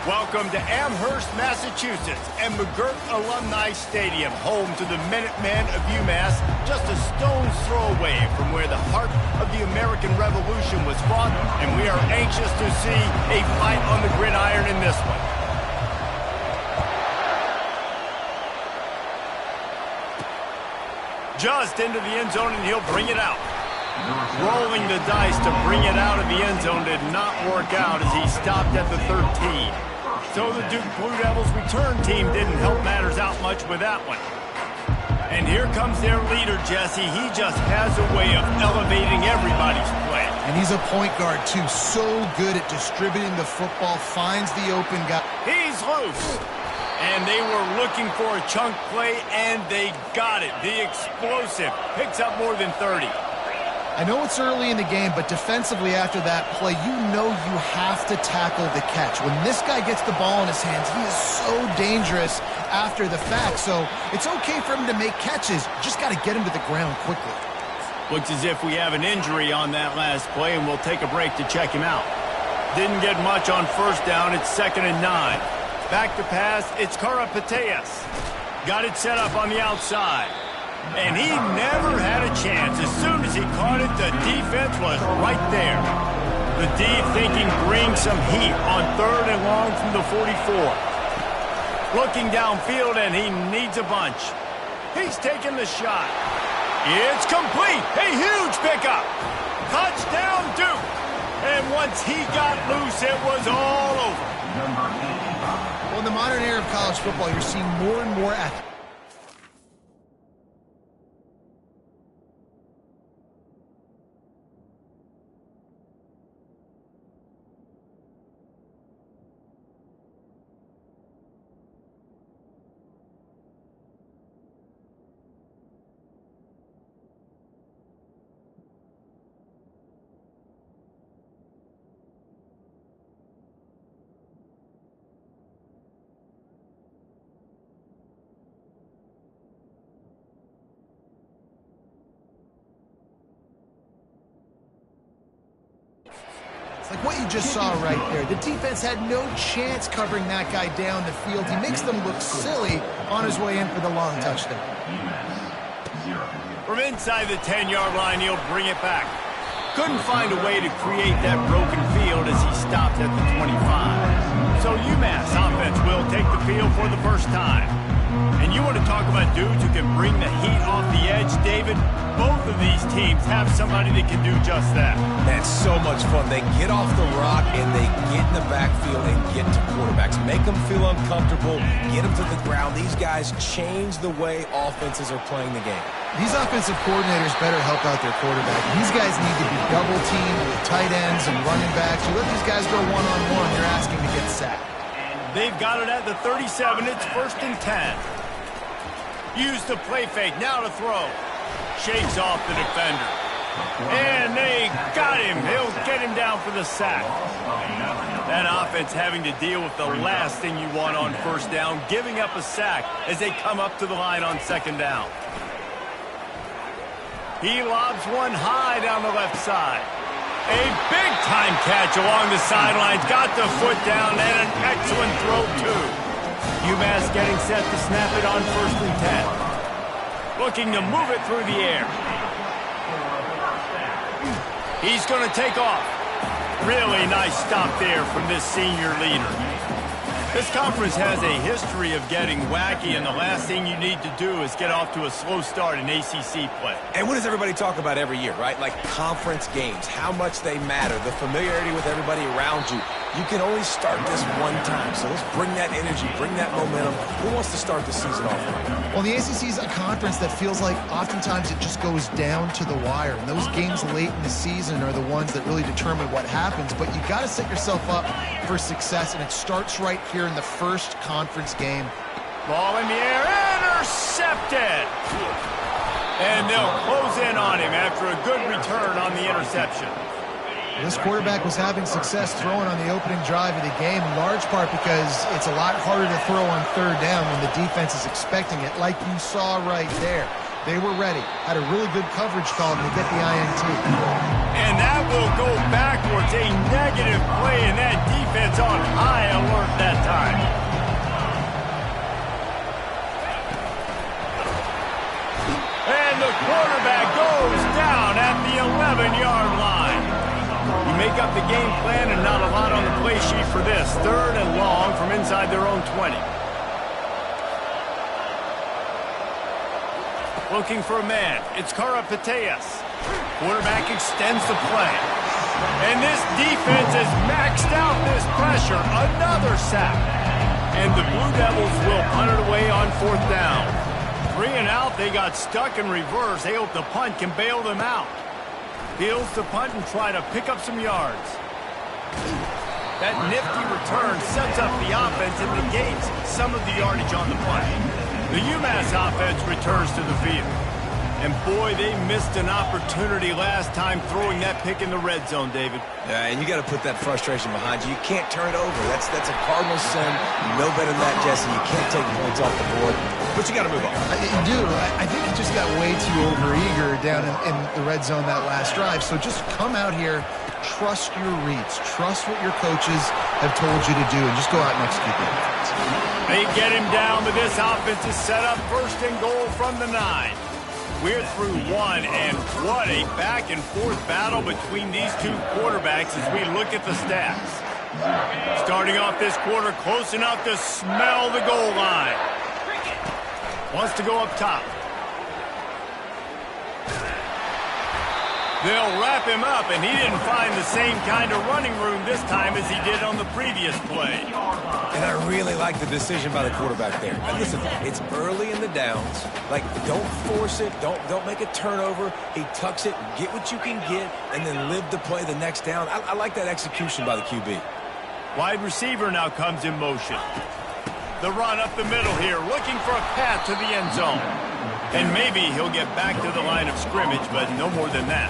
Welcome to Amherst, Massachusetts, and McGirt Alumni Stadium, home to the Minutemen of UMass, just a stone's throw away from where the heart of the American Revolution was fought, and we are anxious to see a fight on the gridiron in this one. Just into the end zone, and he'll bring it out. Rolling the dice to bring it out of the end zone did not work out as he stopped at the 13. So the Duke Blue Devils return team didn't help matters out much with that one. And here comes their leader, Jesse. He just has a way of elevating everybody's play. And he's a point guard, too. So good at distributing the football, finds the open guy. He's loose. And they were looking for a chunk play, and they got it. The explosive picks up more than 30. I know it's early in the game, but defensively after that play, you know you have to tackle the catch. When this guy gets the ball in his hands, he is so dangerous after the fact. So it's okay for him to make catches. Just got to get him to the ground quickly. Looks as if we have an injury on that last play, and we'll take a break to check him out. Didn't get much on first down. It's 2nd and 9. Back to pass. It's Karapateas. Got it set up on the outside. And he never had a chance. As soon as he caught it, the defense was right there. The D thinking bring some heat on 3rd and long from the 44. Looking downfield, and he needs a bunch. He's taking the shot. It's complete. A huge pickup. Touchdown, Duke. And once he got loose, it was all over. Well, in the modern era of college football, you're seeing more and more athletes. Like what you just saw right there. The defense had no chance covering that guy down the field. He makes them look silly on his way in for the long touchdown. From inside the 10-yard line, he'll bring it back. Couldn't find a way to create that broken field as he stopped at the 25. So UMass offense will take the field for the first time. And you want to talk about dudes who can bring the heat off the edge, David? Both of these teams have somebody that can do just that. That's so much fun. They get off the rock and they get in the backfield and get to quarterbacks. Make them feel uncomfortable, get them to the ground. These guys change the way offenses are playing the game. These offensive coordinators better help out their quarterback. These guys need to be double-teamed with tight ends and running backs. You let these guys go one-on-one, you're asking to get sacked. They've got it at the 37. It's 1st and 10. Use the play fake. Now to throw. Shakes off the defender. And they got him. He'll get him down for the sack. That offense having to deal with the last thing you want on first down, giving up a sack as they come up to the line on 2nd down. He lobs one high down the left side. A big-time catch along the sidelines. Got the foot down and an excellent throw, too. UMass getting set to snap it on 1st and 10. Looking to move it through the air. He's going to take off. Really nice stop there from this senior leader. This conference has a history of getting wacky, and the last thing you need to do is get off to a slow start in ACC play. And what does everybody talk about every year, right? Like conference games, how much they matter, the familiarity with everybody around you. You can only start this one time, so let's bring that energy, bring that momentum. Who wants to start the season off right? Well, the ACC is a conference that feels like oftentimes it just goes down to the wire. And those games late in the season are the ones that really determine what happens. But you got to set yourself up for success, and it starts right here in the first conference game. Ball in the air, intercepted! And they'll close in on him after a good return on the interception. This quarterback was having success throwing on the opening drive of the game, in large part because it's a lot harder to throw on 3rd down when the defense is expecting it, like you saw right there. They were ready, had a really good coverage call to get the INT. And that will go backwards, a negative play, and that defense on high alert that quarterback goes down at the 11-yard line. You make up the game plan and not a lot on the play sheet for this. 3rd and long from inside their own 20. Looking for a man. It's Karapateas. Quarterback extends the play. And this defense has maxed out this pressure. Another sack. And the Blue Devils will punt it away on 4th down. 3 and out. They got stuck in reverse. They hope the punt can bail them out. Fields the punt and try to pick up some yards. That nifty return sets up the offense and negates some of the yardage on the punt. The UMass offense returns to the field. And boy, they missed an opportunity last time throwing that pick in the red zone, David. Yeah, and you got to put that frustration behind you. You can't turn it over. That's a cardinal sin. You know better than that, Jesse. You can't take points off the board. But you got to move on. You do. I think he just got way too overeager down in the red zone that last drive. So just come out here, trust your reads, trust what your coaches have told you to do, and just go out and execute the offense. They get him down, but this offense is set up 1st and goal from the 9. We're through 1, and what a back-and-forth battle between these two quarterbacks as we look at the stats. Starting off this quarter close enough to smell the goal line. Wants to go up top. They'll wrap him up, and he didn't find the same kind of running room this time as he did on the previous play. And I really like the decision by the quarterback there. And listen, it's early in the downs. Like, don't force it. Don't make a turnover. He tucks it, get what you can get, and then live to play the next down. I like that execution by the QB. Wide receiver now comes in motion. The run up the middle here, looking for a path to the end zone. And maybe he'll get back to the line of scrimmage, but no more than that.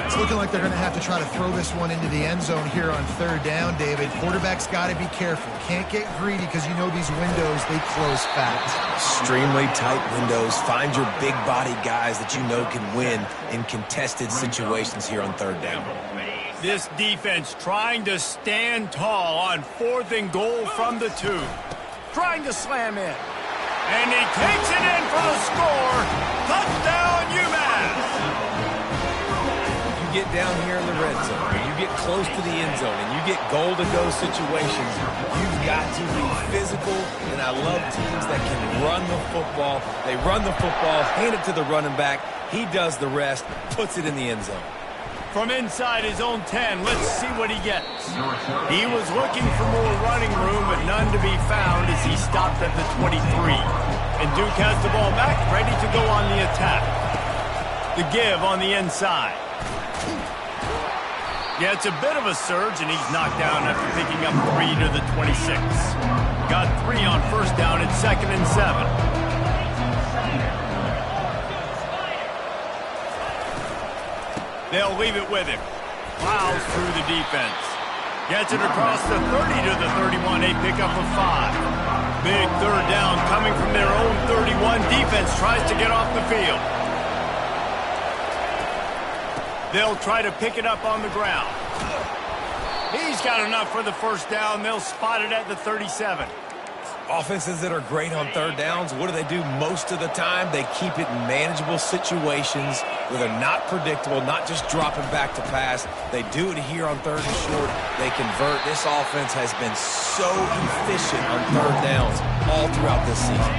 It's looking like they're going to have to try to throw this one into the end zone here on 3rd down, David. Quarterback's got to be careful. Can't get greedy because you know these windows, they close fast. Extremely tight windows. Find your big body guys that you know can win in contested situations here on 3rd down. This defense trying to stand tall on 4th and goal from the 2. Trying to slam in. And he takes it in for the score. Touchdown, UMass. You get down here in the red zone, you get close to the end zone, and you get goal-to-go situations, you've got to be physical, and I love teams that can run the football. They run the football, hand it to the running back. He does the rest, puts it in the end zone. From inside his own 10, let's see what he gets. He was looking for more running room, but none to be found as he stopped at the 23. And Duke has the ball back, ready to go on the attack. The give on the inside. Yeah, it's a bit of a surge, and he's knocked down after picking up 3 to the 26. Got 3 on 1st down at 2nd and 7. They'll leave it with him. Plows through the defense. Gets it across the 30 to the 31. A pickup of 5. Big 3rd down coming from their own 31. Defense tries to get off the field. They'll try to pick it up on the ground. He's got enough for the 1st down. They'll spot it at the 37. Offenses that are great on 3rd downs, what do most of the time? They keep it in manageable situations where they're not predictable, not just dropping back to pass. They do it here on 3rd and short. They convert. This offense has been so efficient on 3rd downs all throughout this season.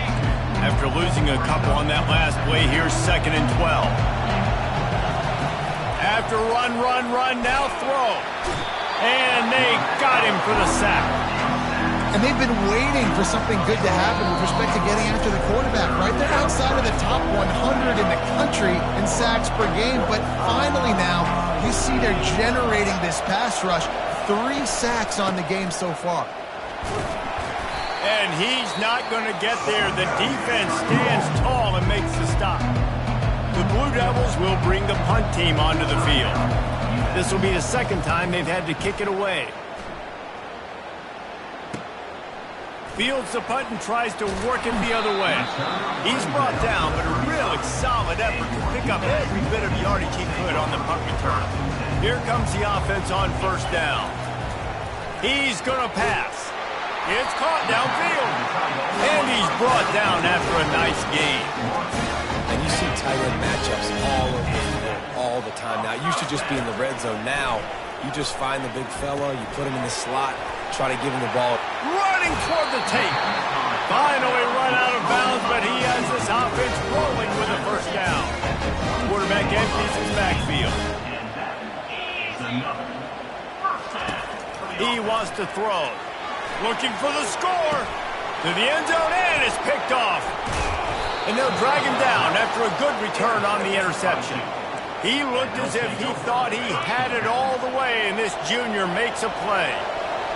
After losing a couple on that last play, here's 2nd and 12. After run, now throw. And they got him for the sack. And they've been waiting for something good to happen with respect to getting after the quarterback, right? They're outside of the top 100 in the country in sacks per game, but finally now you see they're generating this pass rush. 3 sacks on the game so far. And he's not going to get there. The defense stands tall and makes the stop. The Blue Devils will bring the punt team onto the field. This will be the 2nd time they've had to kick it away. Fields the punt and tries to work it the other way. He's brought down, but a really solid effort to pick up every bit of yardage he could on the punt return. Here comes the offense on 1st down. He's going to pass. It's caught downfield. And he's brought down after a nice gain. And you see tight end matchups all over the field all the time now. It used to just be in the red zone. Now, you just find the big fella, you put him in the slot, try to give him the ball. Running toward the tape. Finally run out of bounds, but he has this offense rolling with a first down. Quarterback empties his backfield. He wants to throw. Looking for the score. To the end zone, and is picked off. And they'll drag him down after a good return on the interception. He looked as if he thought he had it all the way, and this junior makes a play.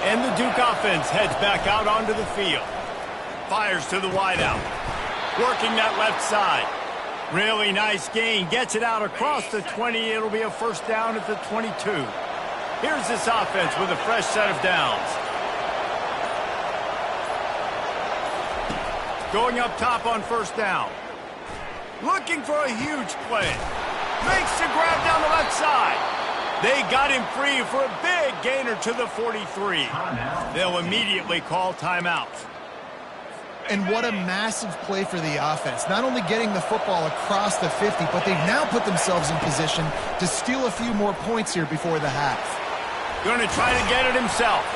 And the Duke offense heads back out onto the field. Fires to the wideout. Working that left side. Really nice gain. Gets it out across the 20. It'll be a first down at the 22. Here's this offense with a fresh set of downs. Going up top on first down. Looking for a huge play. Makes the grab down the left side. They got him free for a big gainer to the 43. They'll immediately call timeout. And what a massive play for the offense. Not only getting the football across the 50, but they've now put themselves in position to steal a few more points here before the half. Going to try to get it himself.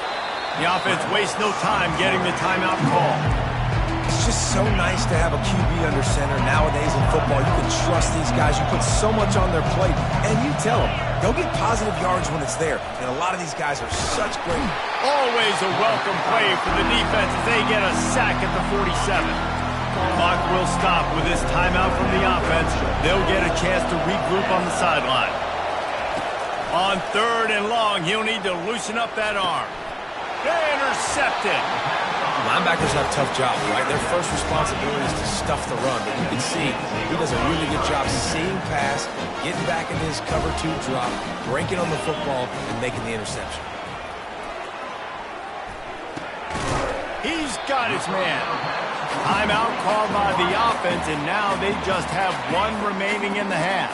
The offense wastes no time getting the timeout call. It's just so nice to have a QB under center. Nowadays in football, you can trust these guys. You put so much on their plate, and you tell them, go get positive yards when it's there. And a lot of these guys are such great. Always a welcome play for the defense as they get a sack at the 47. Clock will stop with this timeout from the offense. They'll get a chance to regroup on the sideline. On 3rd and long, he'll need to loosen up that arm. Intercepted. Linebackers have tough jobs, right? Their first responsibility is to stuff the run, but you can see he does a really good job seeing pass, getting back into his cover 2 drop, breaking on the football, and making the interception. He's got his man. Timeout called by the offense, and now they just have one remaining in the half.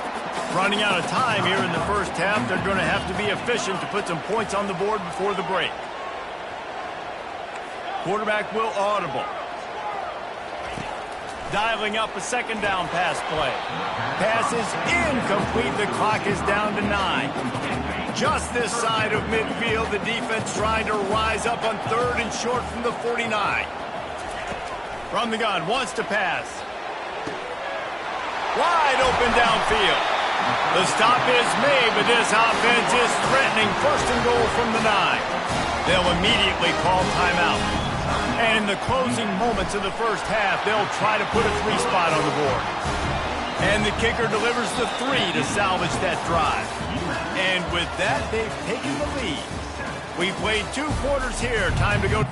Running out of time here in the first half, they're going to have to be efficient to put some points on the board before the break. Quarterback will audible. Dialing up a second down pass play. Pass is incomplete. The clock is down to 9. Just this side of midfield, the defense trying to rise up on 3rd and short from the 49. From the gun, wants to pass. Wide open downfield. The stop is made, but this offense is threatening 1st and goal from the 9. They'll immediately call timeout. And in the closing moments of the first half, they'll try to put a 3 spot on the board. And the kicker delivers the 3 to salvage that drive. And with that, they've taken the lead. We played 2 quarters here. Time to go.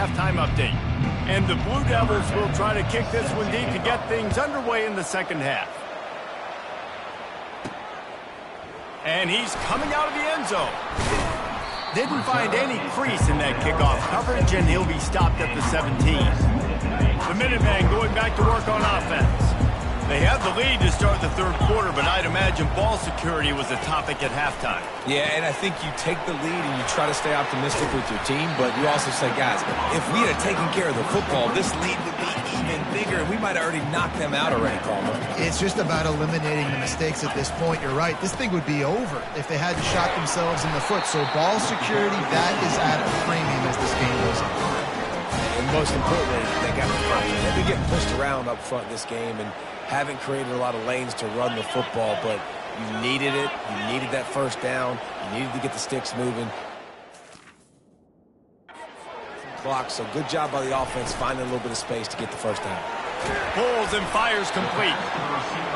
halftime update. And the Blue Devils will try to kick this one deep to get things underway in the second half. And he's coming out of the end zone. Didn't find any crease in that kickoff coverage, and he'll be stopped at the 17. The Minutemen going back to work on offense. They have the lead to start the third quarter, but I'd imagine ball security was a topic at halftime. Yeah, and I think you take the lead and you try to stay optimistic with your team, but you also say, guys, if we had taken care of the football, this lead would be even bigger, and we might have already knocked them out already, Palmer. It's just about eliminating the mistakes at this point. You're right. This thing would be over if they hadn't shot themselves in the foot. So ball security, that is at a premium as this game goes on. And most importantly, they got the front. They've been getting pushed around up front this game and haven't created a lot of lanes to run the football, but you needed it. You needed that first down. You needed to get the sticks moving. Clock, so good job by the offense finding a little bit of space to get the first down. Pulls and fires complete.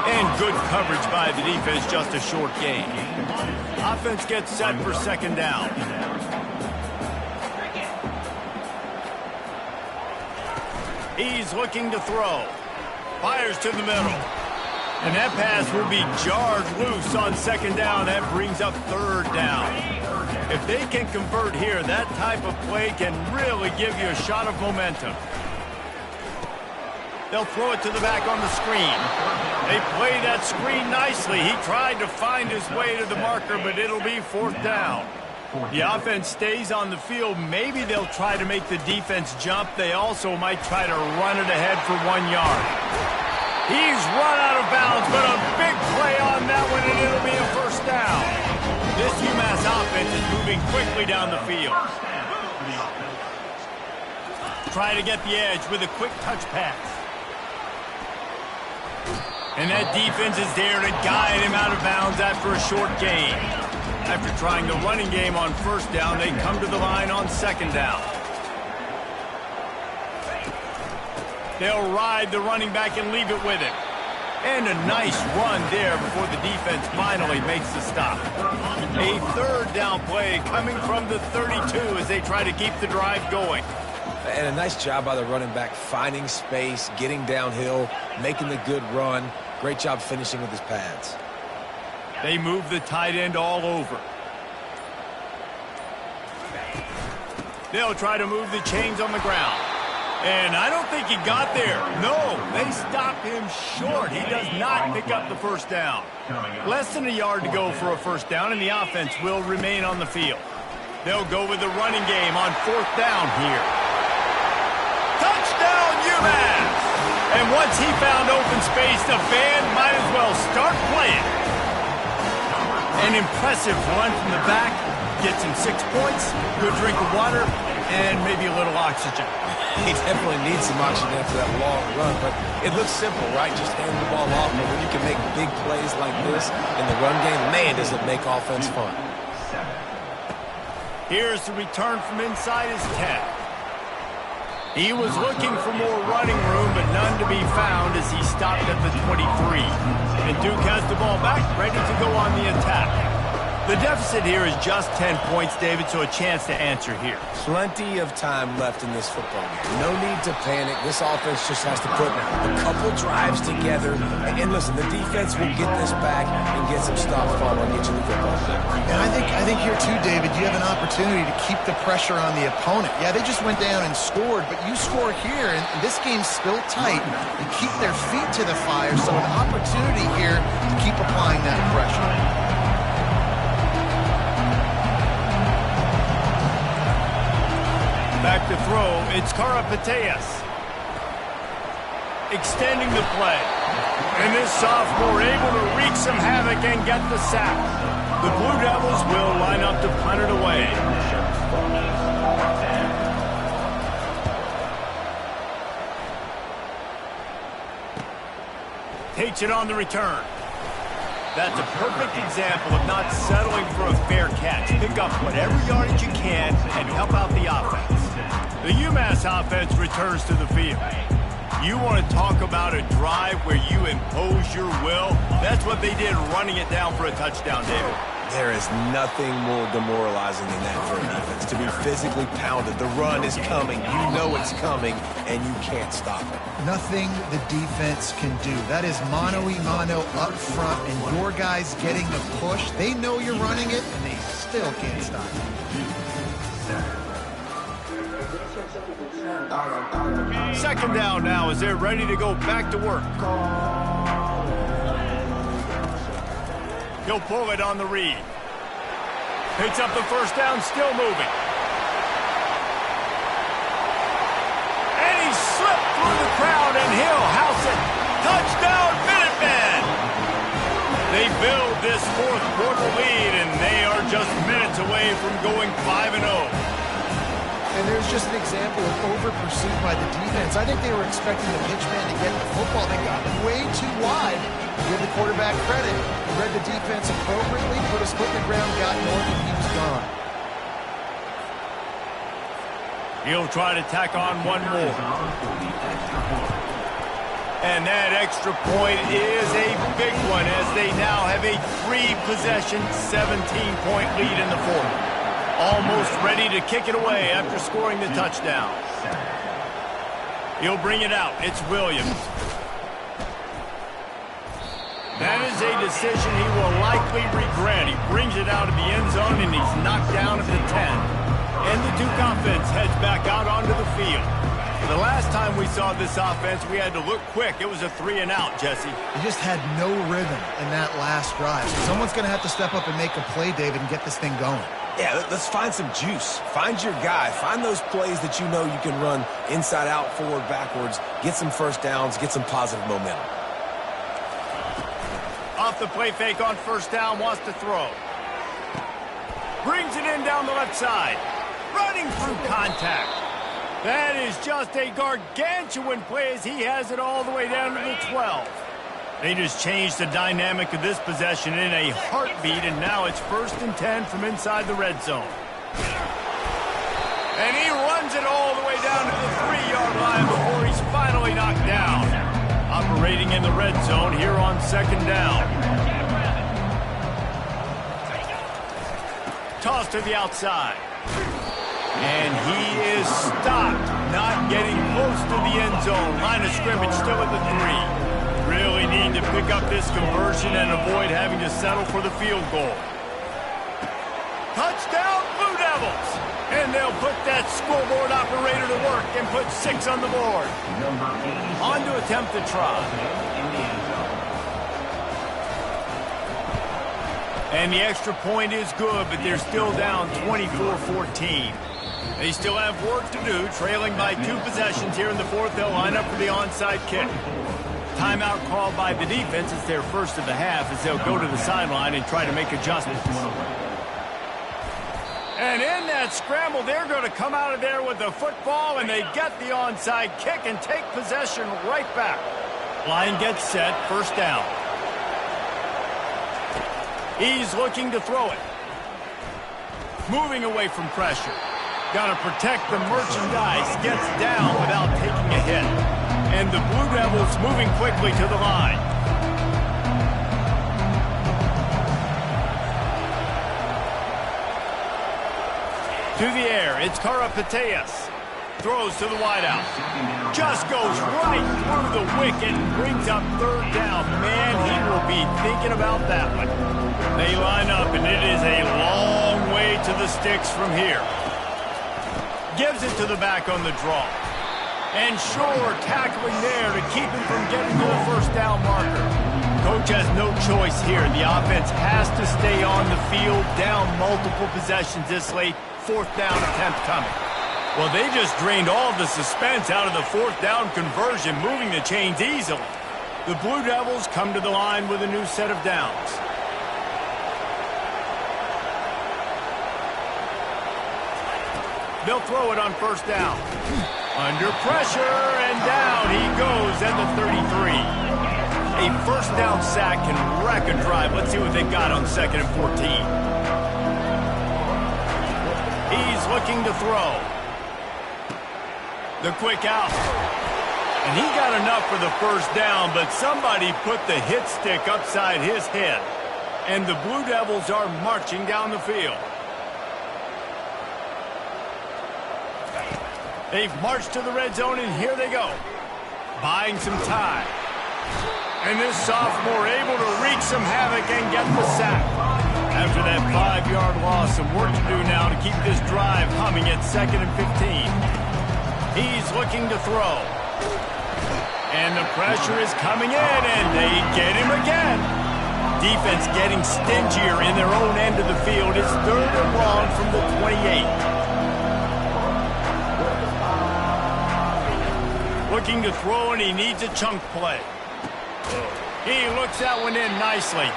And good coverage by the defense, just a short gain. Offense gets set for second down. He's looking to throw. Fires to the middle. And that pass will be jarred loose on second down. That brings up third down. If they can convert here, that type of play can really give you a shot of momentum. They'll throw it to the back on the screen. They play that screen nicely. He tried to find his way to the marker, but it'll be fourth down. The offense stays on the field. Maybe they'll try to make the defense jump. They also might try to run it ahead for 1 yard. He's run out of bounds, but a big play on that one, and it'll be a first down. This UMass offense is moving quickly down the field. Try to get the edge with a quick touch pass. And that defense is there to guide him out of bounds after a short gain. After trying the running game on first down, they come to the line on second down. They'll ride the running back and leave it with him. And a nice run there before the defense finally makes the stop. A third down play coming from the 32 as they try to keep the drive going. And a nice job by the running back, finding space, getting downhill, making the good run. Great job finishing with his pads. They move the tight end all over. They'll try to move the chains on the ground. And I don't think he got there. No, they stop him short. He does not pick up the first down. Less than a yard to go for a first down, and the offense will remain on the field. They'll go with the running game on fourth down here. Touchdown, UMass! And once he found open space, the band might as well start playing. An impressive run from the back. Gets him 6 points, good drink of water, and maybe a little oxygen. He definitely needs some oxygen after that long run, but it looks simple, right? Just hand the ball off, but when you can make big plays like this in the run game, man, does it make offense fun. Here's the return from inside his 10. He was looking for more running room, but none to be found as he stopped at the 23. And Duke has the ball back, ready to go on the attack. The deficit here is just 10 points, David, so a chance to answer here. Plenty of time left in this football game. No need to panic. This offense just has to put a couple drives together. And listen, the defense will get this back and get some stops following each of the football. And I think here too, David, you have an opportunity to keep the pressure on the opponent. Yeah, they just went down and scored, but you score here, and this game's still tight. You keep their feet to the fire, so an opportunity here to keep applying that pressure. Back to throw, it's Karapateas. Extending the play. And this sophomore able to wreak some havoc and get the sack. The Blue Devils will line up to punt it away. Takes it on the return. That's a perfect example of not settling for a fair catch. Pick up whatever yardage you can and help out the offense. The UMass offense returns to the field. You want to talk about a drive where you impose your will? That's what they did running it down for a touchdown, David. There is nothing more demoralizing than that for a defense. To be physically pounded, the run is coming, you know it's coming, and you can't stop it. Nothing the defense can do. That is mano-a-mano up front, and your guys getting the push. They know you're running it, and they still can't stop it. Second down now as they're ready to go back to work. He'll pull it on the read. Picks up the first down, still moving. And he slipped through the crowd, and he'll house it. Touchdown, Minutemen! They build this fourth quarter lead, and they are just minutes away from going 5-0. And there's just an example of over-pursuit by the defense. I think they were expecting the pitchman to get the football. They got way too wide. Give the quarterback credit. He read the defense appropriately, put his foot in the ground, got north, and he was gone. He'll try to tack on one more. And that extra point is a big one as they now have a 3-possession, 17-point lead in the fourth. Almost ready to kick it away after scoring the touchdown. He'll bring it out. It's Williams. That is a decision he will likely regret. He brings it out of the end zone, and he's knocked down at the 10. And the Duke offense heads back out onto the field. The last time we saw this offense, we had to look quick. It was a 3-and-out, Jesse. He just had no rhythm in that last drive. So someone's going to have to step up and make a play, David, and get this thing going. Yeah, let's find some juice. Find your guy. Find those plays that you know you can run inside out, forward, backwards. Get some first downs. Get some positive momentum. Off the play fake on first down, wants to throw. Brings it in down the left side. Running through contact. That is just a gargantuan play as he has it all the way down to the 12. They just changed the dynamic of this possession in a heartbeat, and now it's 1st and 10 from inside the red zone. And he runs it all the way down to the 3-yard line before he's finally knocked down. Operating in the red zone here on second down. Toss to the outside. And he is stopped, not getting close to the end zone. Line of scrimmage still at the 3. Really need to pick up this conversion and avoid having to settle for the field goal. Touchdown, Blue Devils! And they'll put that scoreboard operator to work and put 6 on the board. On to attempt the try. And the extra point is good, but they're still down 24-14. They still have work to do, trailing by 2 possessions here in the fourth. They'll line up for the onside kick. Timeout called by the defense. It's their first of the half as they'll go to the sideline and try to make adjustments. And in that scramble, they're going to come out of there with the football, and they get the onside kick and take possession right back. Line gets set, first down. He's looking to throw it. Moving away from pressure. Got to protect the merchandise. Gets down without taking a hit. And the Blue Devils moving quickly to the line. To the air, it's Karapateas. Throws to the wideout. Just goes right through the wicket and brings up third down. Man, he will be thinking about that one. They line up, and it is a long way to the sticks from here. Gives it to the back on the draw. And Shore tackling there to keep him from getting to the first down marker. Coach has no choice here. The offense has to stay on the field, down multiple possessions this late. Fourth down attempt coming. Well, they just drained all of the suspense out of the fourth down conversion, moving the chains easily. The Blue Devils come to the line with a new set of downs. They'll throw it on first down. Under pressure, and down he goes at the 33. A first down sack can wreck a drive. Let's see what they got on 2nd and 14. He's looking to throw. The quick out. And he got enough for the first down, but somebody put the hit stick upside his head. And the Blue Devils are marching down the field. They've marched to the red zone, and here they go. Buying some time. And this sophomore able to wreak some havoc and get the sack. After that 5-yard loss, some work to do now to keep this drive humming at 2nd and 15. He's looking to throw. And the pressure is coming in, and they get him again. Defense getting stingier in their own end of the field. It's 3rd and long from the 28. Looking to throw, and he needs a chunk play. He looks that one in nicely.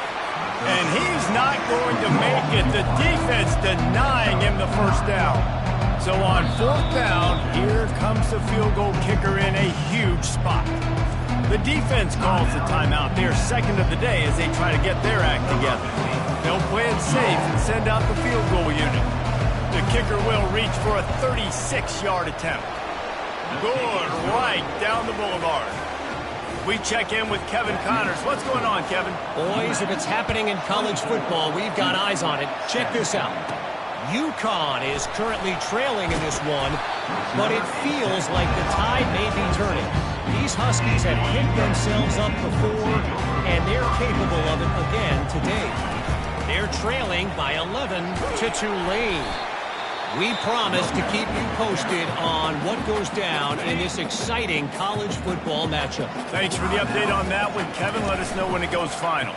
And he's not going to make it. The defense denying him the first down. So on 4th down, here comes the field goal kicker in a huge spot. The defense calls the timeout. They're 2nd of the day as they try to get their act together. They'll play it safe and send out the field goal unit. The kicker will reach for a 36-yard attempt. Good right down the boulevard. We check in with Kevin Connors. What's going on, Kevin? Boys, if it's happening in college football, we've got eyes on it. Check this out. UConn is currently trailing in this one, but it feels like the tide may be turning. These Huskies have picked themselves up before, and they're capable of it again today. They're trailing by 11 to Tulane. We promise to keep you posted on what goes down in this exciting college football matchup. Thanks for the update on that one, Kevin. Let us know when it goes final.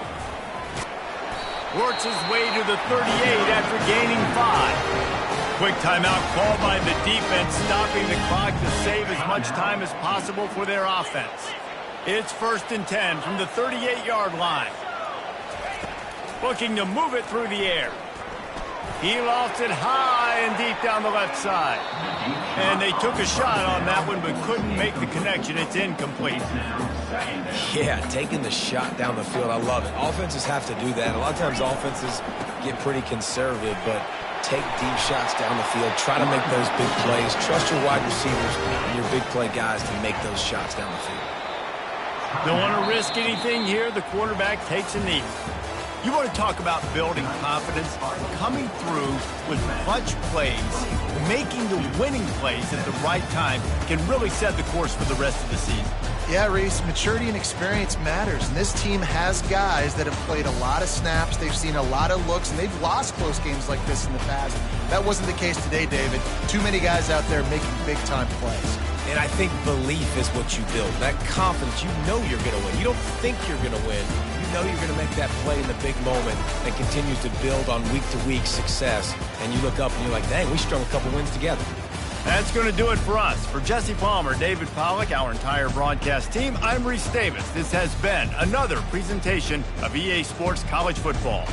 Works his way to the 38 after gaining 5. Quick timeout called by the defense, stopping the clock to save as much time as possible for their offense. It's 1st and 10 from the 38-yard line. Looking to move it through the air. He lofts it high and deep down the left side. And they took a shot on that one but couldn't make the connection. It's incomplete. Yeah, taking the shot down the field, I love it. Offenses have to do that. A lot of times offenses get pretty conservative, but take deep shots down the field. Try to make those big plays. Trust your wide receivers and your big play guys to make those shots down the field. Don't want to risk anything here. The quarterback takes a knee. You want to talk about building confidence? Coming through with clutch plays, making the winning plays at the right time can really set the course for the rest of the season. Yeah, Reese, maturity and experience matters, and this team has guys that have played a lot of snaps, they've seen a lot of looks, and they've lost close games like this in the past. That wasn't the case today, David. Too many guys out there making big-time plays. And I think belief is what you build. That confidence, you know you're going to win. You don't think you're going to win. You know you're going to make that play in the big moment and continue to build on week-to-week success. And you look up and you're like, dang, we strung a couple wins together. That's going to do it for us. For Jesse Palmer, David Pollack, our entire broadcast team, I'm Reese Davis. This has been another presentation of EA Sports College Football.